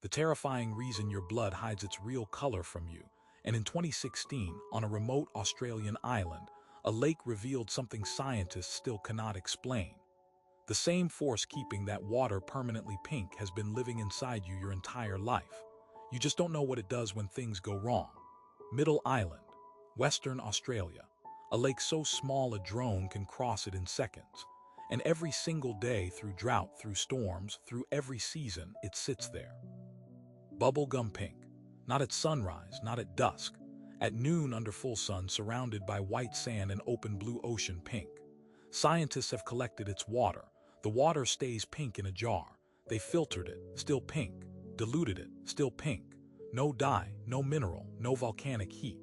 the terrifying reason your blood hides its real color from you. And in 2016, on a remote Australian island, a lake revealed something scientists still cannot explain. The same force keeping that water permanently pink has been living inside you your entire life. You just don't know what it does when things go wrong. Middle Island, Western Australia. A lake so small a drone can cross it in seconds. And every single day, through drought, through storms, through every season, it sits there. Bubblegum pink. Not at sunrise, not at dusk. At noon under full sun, surrounded by white sand and open blue ocean pink. Scientists have collected its water. The water stays pink in a jar. They filtered it, still pink. Diluted it, still pink. No dye, no mineral, no volcanic heat.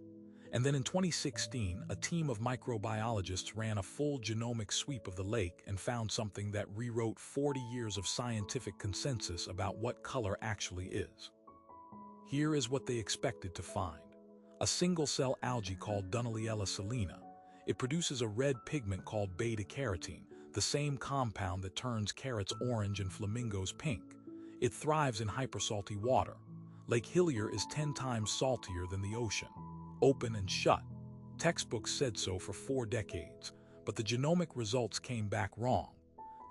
And then in 2016, a team of microbiologists ran a full genomic sweep of the lake and found something that rewrote 40 years of scientific consensus about what color actually is. Here is what they expected to find. A single-cell algae called Dunaliella salina. It produces a red pigment called beta-carotene, the same compound that turns carrots orange and flamingos pink. It thrives in hypersalty water. Lake Hillier is 10 times saltier than the ocean. Open and shut. Textbooks said so for 4 decades, but the genomic results came back wrong.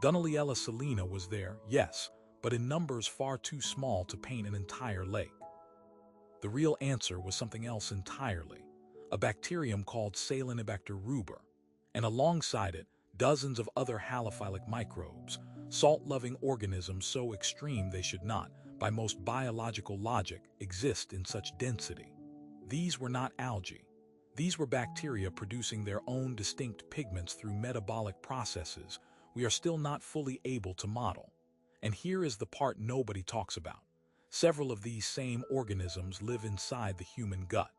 Dunaliella salina was there, yes, but in numbers far too small to paint an entire lake. The real answer was something else entirely, a bacterium called Salinibacter ruber, and alongside it, dozens of other halophilic microbes, salt-loving organisms so extreme they should not, by most biological logic, exist in such density. These were not algae. These were bacteria producing their own distinct pigments through metabolic processes we are still not fully able to model. And here is the part nobody talks about. Several of these same organisms live inside the human gut.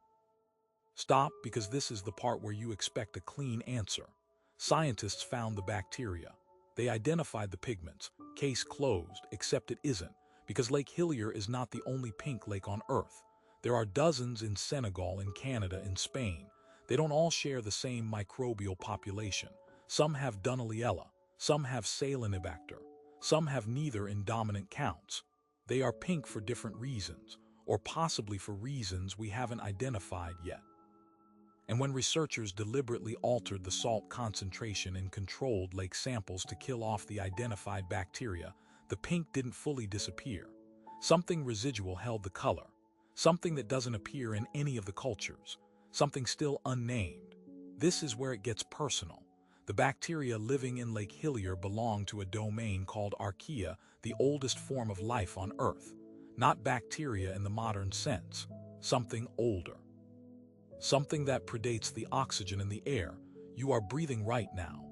Stop, because this is the part where you expect a clean answer. Scientists found the bacteria. They identified the pigments. Case closed, except it isn't, because Lake Hillier is not the only pink lake on Earth. There are dozens in Senegal, in Canada, in Spain. They don't all share the same microbial population. Some have Dunaliella, some have Salinibacter, some have neither in dominant counts. They are pink for different reasons, or possibly for reasons we haven't identified yet. And when researchers deliberately altered the salt concentration in controlled lake samples to kill off the identified bacteria, the pink didn't fully disappear. Something residual held the color, something that doesn't appear in any of the cultures, something still unnamed. This is where it gets personal. The bacteria living in Lake Hillier belong to a domain called archaea, the oldest form of life on Earth. Not bacteria in the modern sense, something older. Something that predates the oxygen in the air you are breathing right now.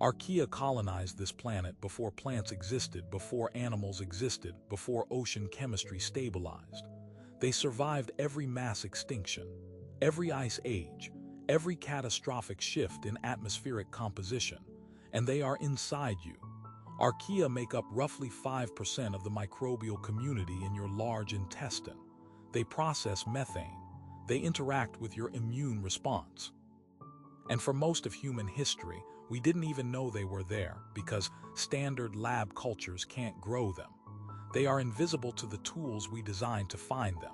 Archaea colonized this planet before plants existed, before animals existed, before ocean chemistry stabilized. They survived every mass extinction, every ice age, every catastrophic shift in atmospheric composition, and they are inside you. Archaea make up roughly 5% of the microbial community in your large intestine. They process methane. They interact with your immune response. And for most of human history, we didn't even know they were there because standard lab cultures can't grow them. They are invisible to the tools we designed to find them.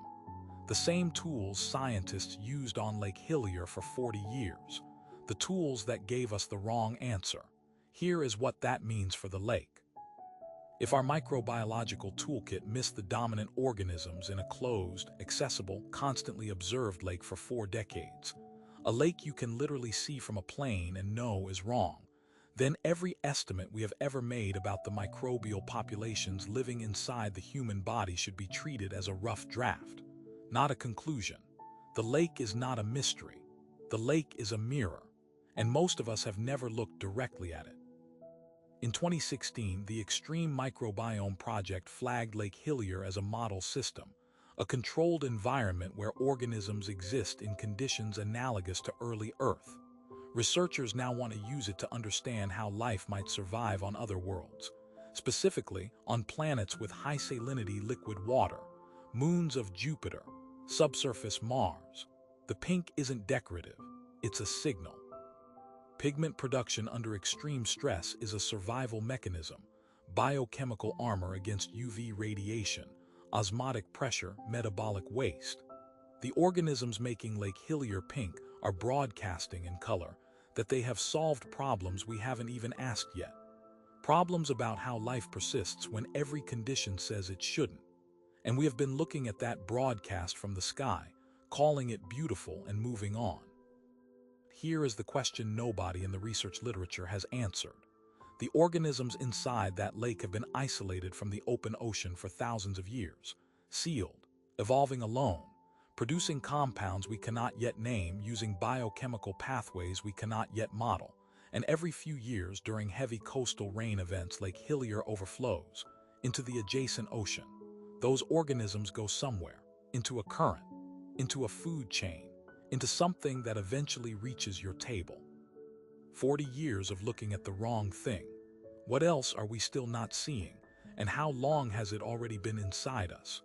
The same tools scientists used on Lake Hillier for 40 years. The tools that gave us the wrong answer. Here is what that means for the lake. If our microbiological toolkit missed the dominant organisms in a closed, accessible, constantly observed lake for 4 decades, a lake you can literally see from a plane and know is wrong, then every estimate we have ever made about the microbial populations living inside the human body should be treated as a rough draft, not a conclusion. The lake is not a mystery. The lake is a mirror, and most of us have never looked directly at it. In 2016, the Extreme Microbiome Project flagged Lake Hillier as a model system, a controlled environment where organisms exist in conditions analogous to early Earth. Researchers now want to use it to understand how life might survive on other worlds, specifically on planets with high salinity liquid water, moons of Jupiter, subsurface Mars. The pink isn't decorative, it's a signal. Pigment production under extreme stress is a survival mechanism, biochemical armor against UV radiation, osmotic pressure, metabolic waste. The organisms making Lake Hillier pink are broadcasting in color that they have solved problems we haven't even asked yet. Problems about how life persists when every condition says it shouldn't. And we have been looking at that broadcast from the sky, calling it beautiful and moving on. Here is the question nobody in the research literature has answered. The organisms inside that lake have been isolated from the open ocean for thousands of years, sealed, evolving alone, producing compounds we cannot yet name, using biochemical pathways we cannot yet model. And every few years during heavy coastal rain events, Lake Hillier overflows into the adjacent ocean. Those organisms go somewhere, into a current, into a food chain, into something that eventually reaches your table. 40 years of looking at the wrong thing. What else are we still not seeing? And how long has it already been inside us?